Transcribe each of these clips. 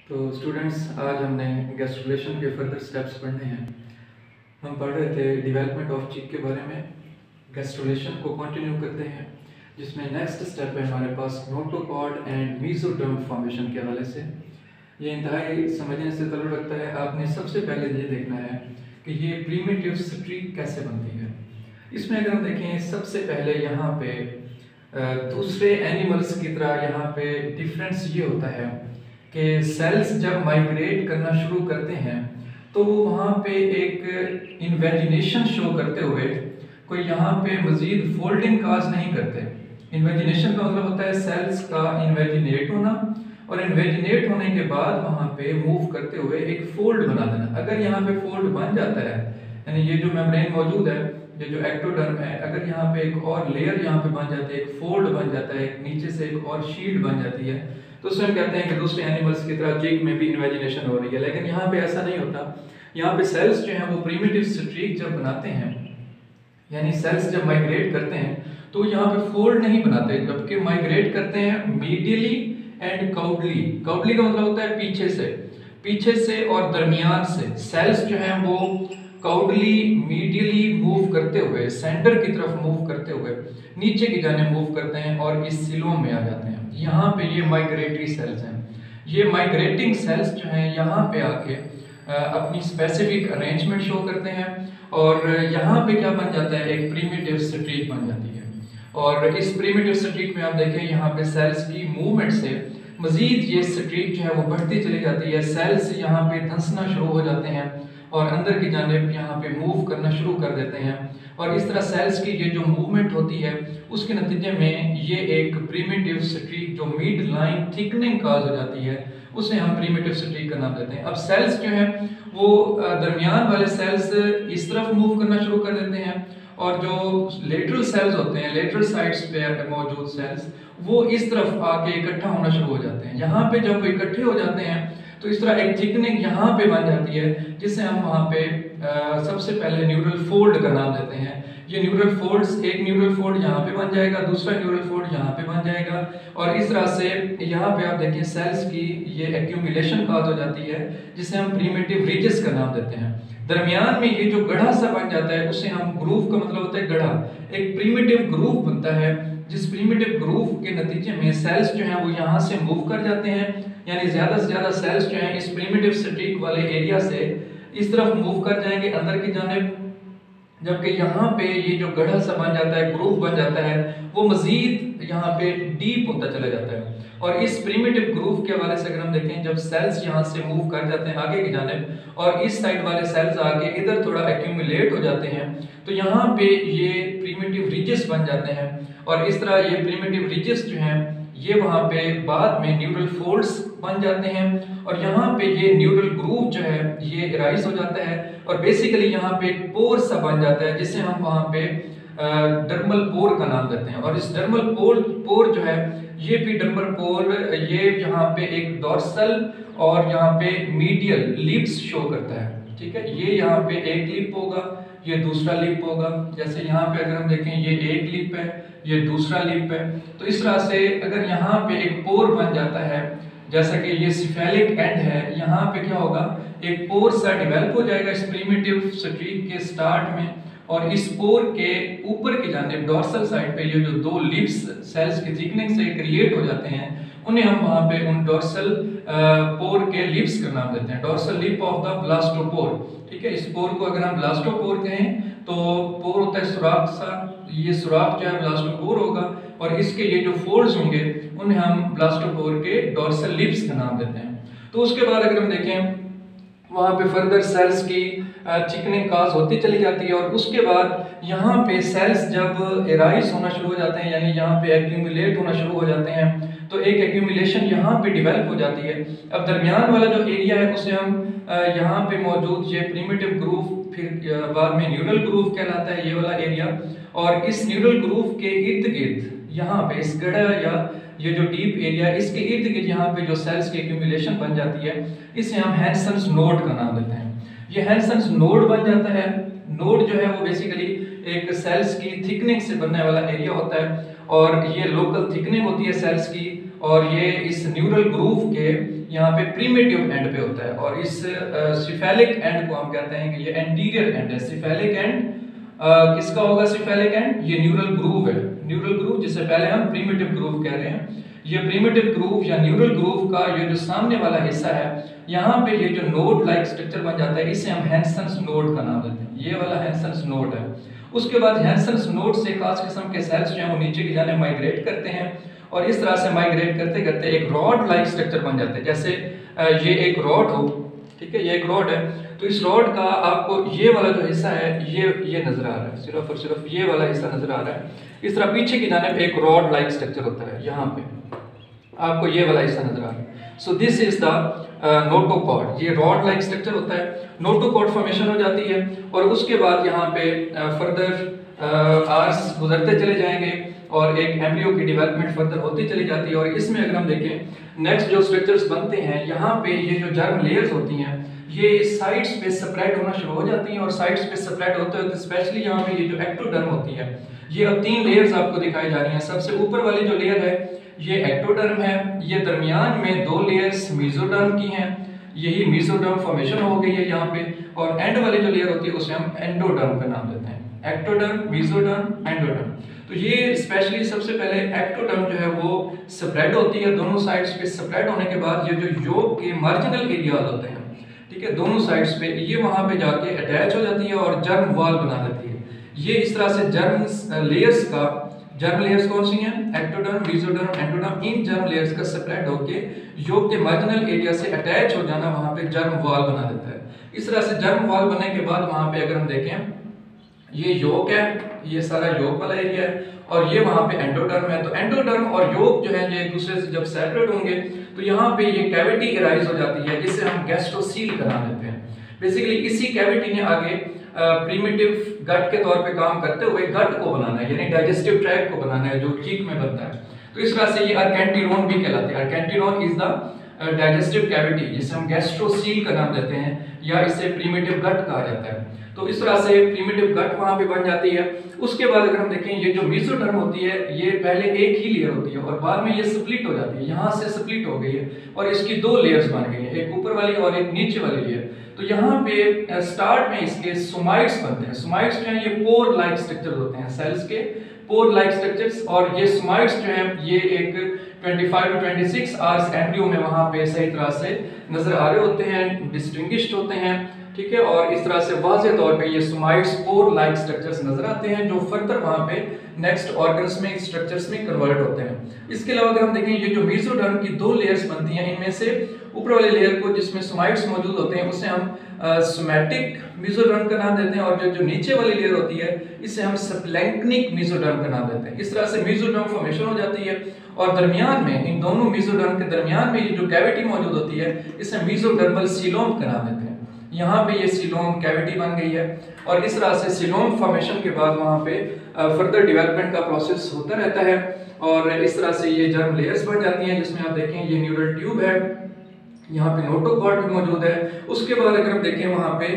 तो स्टूडेंट्स, आज हमने गैस्ट्रुलेशन के फर्दर स्टेप्स पढ़ने हैं। हम पढ़ रहे थे डेवलपमेंट ऑफ चीक के बारे में। गैस्ट्रुलेशन को कंटिन्यू करते हैं, जिसमें नेक्स्ट स्टेप है हमारे पास नोटोकॉर्ड एंड मेसोडर्म फॉर्मेशन के हवाले से। ये इंतहाई समझने से ताल्लुक़ रखता है। आपने सबसे पहले ये देखना है कि ये प्रीमिटिव स्ट्रीक कैसे बनती है। इसमें अगर हम देखें, सबसे पहले यहाँ पे दूसरे एनिमल्स की तरह यहाँ पे डिफरेंस ये होता है कि सेल्स जब माइग्रेट करना शुरू करते हैं तो वो वहाँ पे एक इन्वेजिनेशन शो करते हुए कोई यहाँ पे मजीद फोल्डिंग काज नहीं करते। इन्वेजिनेशन का मतलब होता है सेल्स का इन्वेजिनेट होना, और इन्वेजिनेट होने के बाद वहाँ पे मूव करते हुए एक फोल्ड बना देना। अगर यहाँ पे फोल्ड बन जाता है, यानी ये जो मेम्ब्रेन मौजूद है, ये जो एक्टोडर्म है, अगर यहाँ पे एक और लेयर यहाँ पे बन जाती है, एक फोल्ड बन जाता है, एक नीचे से एक और शील्ड बन जाती है, तो उसमें हम कहते हैं कि दूसरे एनिमल्स की तरह चीक में भी इन्वेजिनेशन हो रही है। लेकिन यहाँ पे ऐसा नहीं होता। यहाँ पे सेल्स जो हैं वो प्रीमिटिव स्ट्रीक जब बनाते हैं, यानी सेल्स जब माइग्रेट करते हैं तो यहाँ पे फोल्ड नहीं बनाते, जबकि माइग्रेट करते हैं मीडियली एंड काउडली। काउडली का मतलब होता है पीछे से और दरमियान से। सेल्स जो हैं वो काउडली मीडियली मूव करते हुए, सेंटर की तरफ मूव करते हुए नीचे की जाने मूव करते हैं और इस सिलोम में आ जाते हैं। यहाँ पे ये माइग्रेटरी सेल्स हैं। ये माइग्रेटिंग सेल्स जो हैं यहाँ पे आके अपनी स्पेसिफिक अरेंजमेंट शो करते हैं, और यहाँ पे क्या बन जाता है, एक प्रीमिटिव स्ट्रीक बन जाती है। और इस प्रीमिटिव स्ट्रीक में आप देखें, यहाँ पे सेल्स की मूवमेंट से मजीद ये स्ट्रीक जो है वो बढ़ती चली जाती है। सेल्स यहाँ पे धंसना शुरू हो जाते हैं और अंदर की जानिब यहाँ पे मूव करना शुरू कर देते हैं, और इस तरह सेल्स की ये जो मूवमेंट होती है उसके नतीजे में ये एक प्रीमिटिव स्ट्रीक जो मिड लाइन थिकनिंग काज हो जाती है, उसे हम प्रीमिटिव स्ट्रीक का नाम देते हैं। अब सेल्स जो है वो दरमियान वाले सेल्स इस तरफ मूव करना शुरू कर देते हैं, और जो लेटरल सेल्स होते हैं, लेटरल साइड्स पे मौजूद सेल्स, वो इस तरफ आके इकट्ठा होना शुरू हो जाते हैं। यहाँ पे जब वो इकट्ठे हो जाते हैं तो इस तरह एक थिकनिंग यहाँ पे बन जाती है, जिसे हम वहाँ पे सबसे पहले न्यूरल फोल्ड का नाम देते हैं। ये न्यूरल फोल्ड्स, एक न्यूरल फोल्ड यहाँ पे बन जाएगा, दूसरा न्यूरल फोल्ड यहाँ पे बन जाएगा, और इस तरह से यहाँ पे आप देखिए सेल्स की ये एक्यूमुलेशन काज हो जाती है, जिसे हम प्रीमिटिव रिजेस का नाम देते हैं। दरमियान में ये जो गढ़ा सा बन जाता है उसे हम ग्रूव का मतलब होता है गढ़ा, एक प्रीमिटिव ग्रूव बनता है, जिस प्रीमिटिव ग्रूव के नतीजे में सेल्स जो हैं वो यहाँ से मूव कर जाते हैं, यानी ज़्यादा से ज़्यादा सेल्स जो हैं इस प्रीमिटिव स्ट्रीक वाले एरिया से इस तरफ मूव कर जाएंगे अंदर की जानिब, जबकि यहाँ पे ये जो गढ़ा सा बन जाता है, ग्रूव बन जाता है, वो मजीद यहाँ पे डीप होता चला जाता है। और इस प्रीमिटिव ग्रूव के हवाले से अगर हम देखें, जब सेल्स यहाँ से मूव कर जाते हैं आगे की जानिब और इस साइड वाले सेल्स आगे इधर थोड़ा एक्यूमुलेट हो जाते हैं, तो यहाँ पे ये प्रीमिटिव रिजेस बन जाते हैं, और इस तरह ये प्रीमिटिव रिजेस जो हैं ये वहाँ पे बाद में न्यूरल फोल्ड्स बन जाते हैं, और यहाँ पे ये न्यूरल ग्रूव जो है ये राइज हो जाता है, और बेसिकली यहाँ पे एक पोर सा बन जाता है, जिसे हम वहाँ पे डर्मल पोर का नाम देते हैं। और इस डर्मल पोर जो है ये भी डर्मल पोर, ये यहाँ पे एक डॉर्सल और यहाँ पे मीडियल लिप्स शो करता है। ठीक है, ये यहाँ पे एक लिप होगा, ये दूसरा लिप होगा। जैसे यहाँ पे अगर हम देखें, ये एक लिप है, ये दूसरा लिप है, तो इस तरह से अगर यहाँ पे एक पोर बन जाता है, जैसा कि ये सिफेलिक एंड है, यहाँ पे क्या होगा, एक पोर सा डेवलप हो जाएगा इस प्रीमिटिव स्ट्रीक के स्टार्ट में, और इस पोर के ऊपर की जानिब डॉर्सल साइड पे ये जो दो लिप्स सेल्स की थिकनिंग से क्रिएट हो जाते हैं, उन्हें हम वहाँ पे उन डॉर्सल पोर के लिप्स का नाम देते हैं, dorsal lip of the blastopore. ठीक है, इस पोर को अगर हम ब्लास्टोपोर कहें तो पोर होता है सुराख सा, ये सुराख जो है ब्लास्टोपोर होगा, और इसके ये जो फोल्ड्स होंगे उन्हें हम ब्लास्टोपोर के डॉर्सल लिप्स का नाम देते हैं। तो उसके बाद अगर हम देखें, वहाँ पे फर्दर सेल्स की थिकनिंग काज होती चली जाती है, और उसके बाद यहाँ पे सेल्स जब एराइज होना शुरू हो जाते हैं, यानी यहाँ पे एक्यूमुलेट होना शुरू हो जाते हैं, तो एक एक्यूमुलेशन यहाँ पे डेवलप हो जाती है। अब दरमियान वाला जो एरिया है उसे हम यहाँ पे मौजूद ये प्रीमिटिव ग्रूव, फिर बाद में न्यूरल ग्रूव कहलाता है ये वाला एरिया, और इस न्यूरल ग्रूव के इर्द गिर्द यहाँ पे इस गढ़ा या ये जो डीप एरिया, इसके इर्द गिर्द यहाँ पे जो सेल्स की एक्यूमुलेशन बन जाती है, इसे हम हैंसन्स नोड का नाम देते हैं। ये हैंसन्स नोड बन जाता है। नोड जो है वो बेसिकली एक सेल्स की थिकनिंग से बनने वाला एरिया होता है, और ये लोकल थिकनिंग होती है सेल्स की, और ये इस न्यूरल ग्रूव के यहाँ पे प्रीमेटिव एंड पे होता है, और इस सिफेलिक एंड को हम कहते हैं कि ये एंटीरियर एंड है। सिफेलिक एंड किसका होगा? सिफेलिक एंड ये न्यूरल ग्रूव है, न्यूरल ग्रूव जिसे पहले हम प्रीमेटिव ग्रूव कह रहे हैं। ये प्रीमेटिव ग्रूव या न्यूरल ग्रूव का ये जो सामने वाला हिस्सा है, यहाँ पे ये जो नोड लाइक स्ट्रक्चर बन जाता है, इसे हम हैंसन्स नोड का नाम देते हैं। ये वाला हैंसन्स नोड है। उसके बाद हैंसन्स नोड से खास किस्म के सेल्स जो हैं वो नीचे की जाने माइग्रेट करते हैं, और इस तरह से माइग्रेट करते करते एक रॉड लाइक स्ट्रक्चर बन जाता है। जैसे ये एक रॉड हो, ठीक है, ये एक रॉड है, तो इस रॉड का आपको ये वाला जो हिस्सा है ये नजर आ रहा है, सिर्फ और सिर्फ ये वाला हिस्सा नजर आ रहा है। इस तरह पीछे की जाने एक रॉड लाइक स्ट्रक्चर होता है, यहाँ पे आपको ये वाला हिस्सा नजर आ रहा है। So this is the notochord. ये रॉड लाइक स्ट्रक्चर होता है, नोटोकॉर्ड फॉर्मेशन हो जाती है, और उसके बाद यहाँ पे फर्दर आर्स गुजरते चले जाएंगे और एक एम्ब्रियो की डेवलपमेंट फर्दर होती चली जाती है। और इसमें अगर हम देखें नेक्स्ट जो स्ट्रक्चर्स बनते हैं, यहाँ पे ये जो जर्म लेयर्स होती हैं ये साइड्स पे सेपरेट होना शुरू हो जाती हैं, और साइड्स पे सेपरेट होते होते स्पेशली यहाँ पे ये जो एक्टोडर्म होती है, ये अब 3 लेयर्स आपको दिखाई जा रही हैं। सबसे ऊपर वाली जो लेयर है ये एक्टोडर्म है, ये दरमियान में 2 लेयर्स मेसोडर्म की हैं, यही मेसोडर्म फॉर्मेशन हो गई है यहाँ पे, और एंड वाली जो लेयर होती है उसे हम एंडोडर्म का नाम देते हैं। Ectoderm, mesoderm, endoderm. तो ये स्पेशली सबसे पहले एक्टोडर्म जो है वो स्प्रेड होती है दोनों साइड्स पे। स्प्रेड होने के बाद ये जो योग के मार्जिनल एरियाज होते हैं, ठीक है, दोनों साइड्स पे, ये वहां पे जाके अटैच हो जाती है और जर्म वॉल बना देती है। ये इस तरह से जर्म लेयर्स का, जर्म लेयर्स कौन सी हैं? Ectoderm, mesoderm, endoderm. इन जर्म लेयर्स का स्प्रेड होके योग के मार्जिनल एरिया से अटैच हो जाना वहां पे जर्म वॉल बना देता है। इस तरह से जर्म वॉल बनने के बाद वहां पे अगर हम देखें ये योग है, ये सारा योग वाला एरिया है, और ये वहां पे एंडोडर्म है। तो एंडोडर्म और योग जो है ये एक दूसरे से जब सेपरेट होंगे तो यहाँ पे ये कैविटी अराइज हो जाती है, जिसे हम गैस्ट्रोसील का नाम देते हैं। बेसिकली इसी कैविटी ने आगे प्रीमिटिव गट के तौर पे काम करते हुए गट को बनाना है, यानी डाइजेस्टिव ट्रैक्ट को बनाना है जो चीक में बनता है। तो इस तरह से ये अर्केंटिरोन भी कहलाते हैं। अर्केंटिरोन इज द डाइजेस्टिव कैविटी, जिसे हम गैस्ट्रोसील का नाम देते हैं, या इसे प्रीमिटिव गट कहा जाता है। तो इस तरह से प्रीमिटिव गट वहां पे बन जाती है। उसके बाद अगर हम देखें ये जो मेसोडर्म होती है ये पहले एक ही लेयर होती है, और बाद में ये स्प्लिट हो जाती है, यहाँ से स्प्लिट हो गई है और इसकी 2 लेयर्स बन गई हैं, एक ऊपर वाली और एक नीचे वाली लेयर। तो यहाँ पे स्टार्ट में इसके सोमाइट्स बनते हैं। सोमाइट्स जो हैं ये पोर लाइक स्ट्रक्चर होते हैं, सेल्स के पोर लाइक स्ट्रक्चर्स, और ये सोमाइट्स जो हैं ये एक 25 to 26 आवर्स एम्ब्रियो में वहां पे सही तरह से नजर आ रहे होते हैं, डिस्टिंग्विश्ड होते हैं, ठीक है, और इस तरह से वाज़े तौर पे ये सोमाइट्स पोर लाइक स्ट्रक्चर्स नजर आते हैं जो फर्दर वहां पे नेक्स्ट ऑर्गन्स में स्ट्रक्चर्स में कन्वर्ट होते हैं। इसके अलावा अगर हम देखें ये जो मेसोडर्म की 2 लेयर्स बनती हैं, इनमें से ऊपर वाले लेयर को जिसमें सोमाइट्स मौजूद होते हैं उसे हम सोमैटिक मेसोडर्म का नाम देते हैं, और जो नीचे वाली लेयर होती है इसे हम स्प्लैंक्निक मेसोडर्म का नाम देते हैं। इस तरह से मेसोडर्म फॉर्मेशन हो जाती है, और दरमियान में इन दोनों मेसोडर्म के दरमियान में ये जो कैविटी मौजूद होती है इसे मेसोडर्मल सीलोम का नाम देते हैं। यहाँ पे ये सीलोम कैविटी बन गई है, और इस तरह से सीलोम फॉर्मेशन के बाद वहाँ पे फर्दर डेवलपमेंट का प्रोसेस होता रहता है, और इस तरह से ये जर्म लेयर्स बन जाती हैं, जिसमें आप देखें ये न्यूरल ट्यूब है, यहाँ पे नोटोकॉर्ड भी मौजूद है। उसके बाद अगर हम देखें वहाँ पे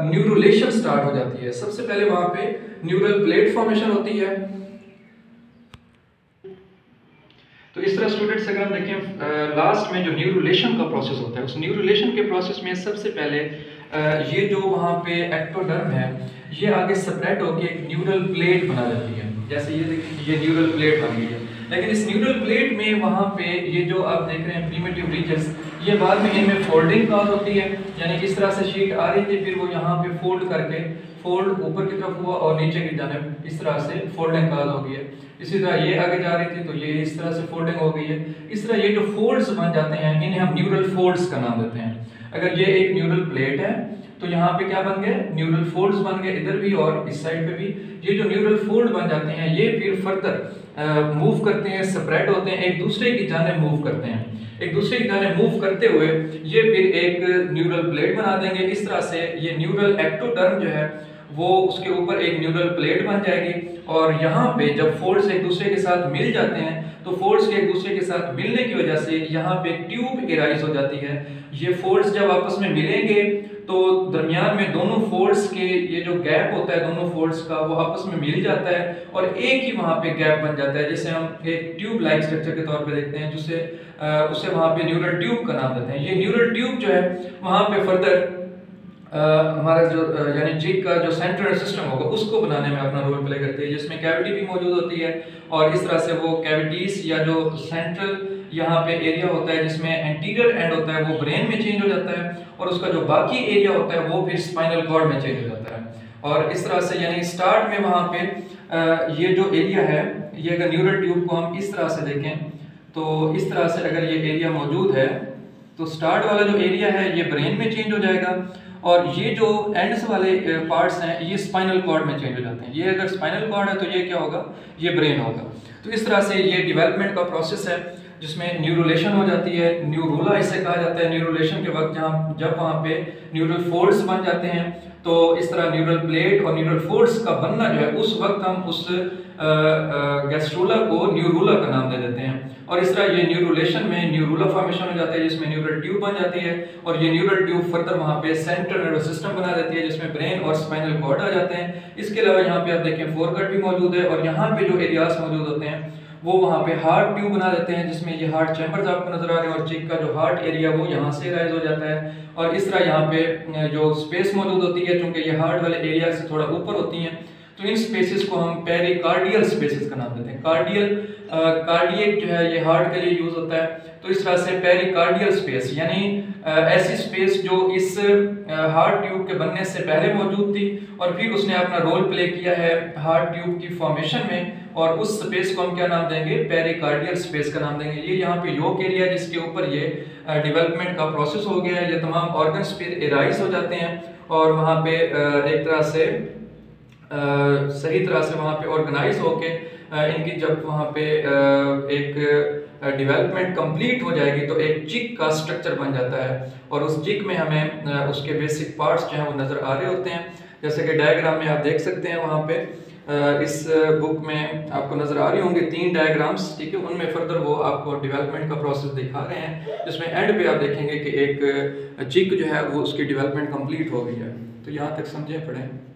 न्यूरुलेशन स्टार्ट हो जाती है। सबसे पहले वहाँ पे न्यूरल प्लेट फॉर्मेशन होती है। तो इस तरह स्टूडेंट्स अगर हम देखें लास्ट में जो न्यूरुलेशन का प्रोसेस होता है, उस न्यूरुलेशन के प्रोसेस में सबसे पहले ये जो वहाँ पे एक्टोडर्म है ये आगे सेपरेट होकर एक न्यूरल प्लेट बना लेती है। जैसे ये देखिए ये न्यूरल प्लेट बन गई है, लेकिन इस न्यूरल प्लेट में वहाँ पे ये जो आप देख रहे हैं प्रीमिटिव रीजन्स, ये बाद में इनमें फोल्डिंग काज होती है, यानी इस तरह से शीट आ रही थी, फिर वो यहाँ पे फोल्ड करके फोल्ड ऊपर की तरफ हुआ और नीचे की जानिब इस तरह से फोल्डिंग काज हो गई है। इसी तरह ये आगे जा रही थी तो ये इस तरह से फोल्डिंग हो गई है। इस तरह ये जो फोल्ड्स बन जाते हैं इन्हें हम न्यूरल फोल्ड्स का नाम देते हैं। अगर ये एक न्यूरल प्लेट है तो यहाँ पे क्या बन गए, न्यूरल फोल्ड्स बन गए, इधर भी और इस साइड पे भी। ये जो न्यूरल फोल्ड बन जाते हैं ये फिर फर्दर मूव करते हैं, स्प्रेड होते हैं, एक दूसरे की जानिब मूव करते हैं। एक दूसरे की जानिब मूव करते हुए ये फिर एक न्यूरल प्लेट बना देंगे। इस तरह से ये न्यूरल एक्टोडर्म जो है वो उसके ऊपर एक न्यूरल प्लेट बन जाएगी, और यहाँ पे जब फोल्ड्स एक दूसरे के साथ मिल जाते हैं तो फोल्ड्स के एक दूसरे के साथ मिलने की वजह से यहाँ पे ट्यूब एराइज हो जाती है। ये फोल्ड्स जब आपस में मिलेंगे तो दरमियान में दोनों फोल्ड्स के ये जो गैप होता है दोनों फोल्ड्स का वो आपस में मिल जाता है और एक ही वहाँ पे गैप बन जाता है, जिसे हम एक ट्यूब लाइक स्ट्रक्चर के तौर पे देखते हैं, जिसे उसे वहाँ पे न्यूरल ट्यूब का नाम देते हैं। ये न्यूरल ट्यूब जो है वहाँ पे फर्दर हमारा जो यानी चिक का जो सेंट्रल सिस्टम होगा उसको बनाने में अपना रोल प्ले करती है, जिसमें कैविटी भी मौजूद होती है और इस तरह से वो कैविटीज या जो सेंट्रल यहाँ पे एरिया होता है जिसमें एंटीरियर एंड होता है वो ब्रेन में चेंज हो जाता है और उसका जो बाकी एरिया होता है वो फिर स्पाइनल कॉर्ड में चेंज हो जाता है। और इस तरह से यानी स्टार्ट में वहाँ पे ये जो एरिया है, ये अगर न्यूरल ट्यूब को हम इस तरह से देखें तो इस तरह से अगर ये एरिया मौजूद है तो स्टार्ट वाला जो एरिया है ये ब्रेन में चेंज हो जाएगा और ये जो एंड्स वाले पार्ट्स हैं ये स्पाइनल कॉर्ड में चेंज हो जाते हैं। ये अगर स्पाइनल कॉर्ड है तो ये क्या होगा, ये ब्रेन होगा। तो इस तरह से ये डेवलपमेंट का प्रोसेस है जिसमें न्यूरोलेशन हो जाती है, न्यूरोला इसे कहा जाता है। न्यूरोलेशन के वक्त जब वहाँ पे न्यूरल फोल्ड्स बन जाते हैं तो इस तरह न्यूरल प्लेट और न्यूरल फोल्ड्स का बनना जो है उस वक्त हम उस गैस्ट्रोला को न्यूरोला का नाम दे देते हैं और इस तरह ये न्यूरोलेशन में न्यूरोला फॉर्मेशन हो जाता है जिसमें न्यूरल ट्यूब बन जाती है और ये न्यूरल ट्यूब फर्दर वहाँ पे सेंट्रल नर्वस सिस्टम बना देती है जिसमें ब्रेन और स्पाइनल कॉर्ड आ जाते हैं। इसके अलावा यहाँ पे आप देखें फोरकट भी मौजूद है और यहाँ पे जो एरियाज मौजूद होते हैं वो वहाँ पे हार्ट ट्यूब बना देते हैं जिसमें ये हार्ट चैम्बर्स आपको नजर आ रहे हैं और चिक का जो हार्ट एरिया वो यहाँ से राइज हो जाता है और इस तरह यहाँ पे जो स्पेस मौजूद होती है क्योंकि ये हार्ट वाले एरिया से थोड़ा ऊपर होती हैं तो इन स्पेसेस को हम पेरिकार्डियल स्पेसेस का नाम देते हैं। कार्डियक जो है ये हार्ट के लिए यूज होता है। तो इस तरह से पेरिकार्डियल स्पेस यानी ऐसी स्पेस जो इस हार्ट ट्यूब के बनने से पहले मौजूद थी और फिर उसने अपना रोल प्ले किया है हार्ट ट्यूब की फॉर्मेशन में और उस स्पेस को हम क्या नाम देंगे, पेरिकार्डियल स्पेस का नाम देंगे। ये यहाँ पे योक एरिया जिसके ऊपर ये डेवलपमेंट का प्रोसेस हो गया है, ये तमाम ऑर्गन्स फिर एराइज हो जाते हैं और वहाँ पे एक तरह से सही तरह से वहाँ पे ऑर्गेनाइज होके इनकी जब वहाँ पे एक डेवलपमेंट कंप्लीट हो जाएगी तो एक चिक का स्ट्रक्चर बन जाता है और उस चिक में हमें उसके बेसिक पार्ट्स जो हैं वो नज़र आ रहे होते हैं जैसे कि डायग्राम में आप देख सकते हैं। वहाँ पे इस बुक में आपको नज़र आ रही होंगी 3 डायग्राम्स, ठीक है, उनमें फर्दर वो आपको डेवलपमेंट का प्रोसेस दिखा रहे हैं जिसमें एंड पे आप देखेंगे कि एक चिक जो है वो उसकी डेवलपमेंट कंप्लीट हो गई है। तो यहाँ तक समझे पढ़ें।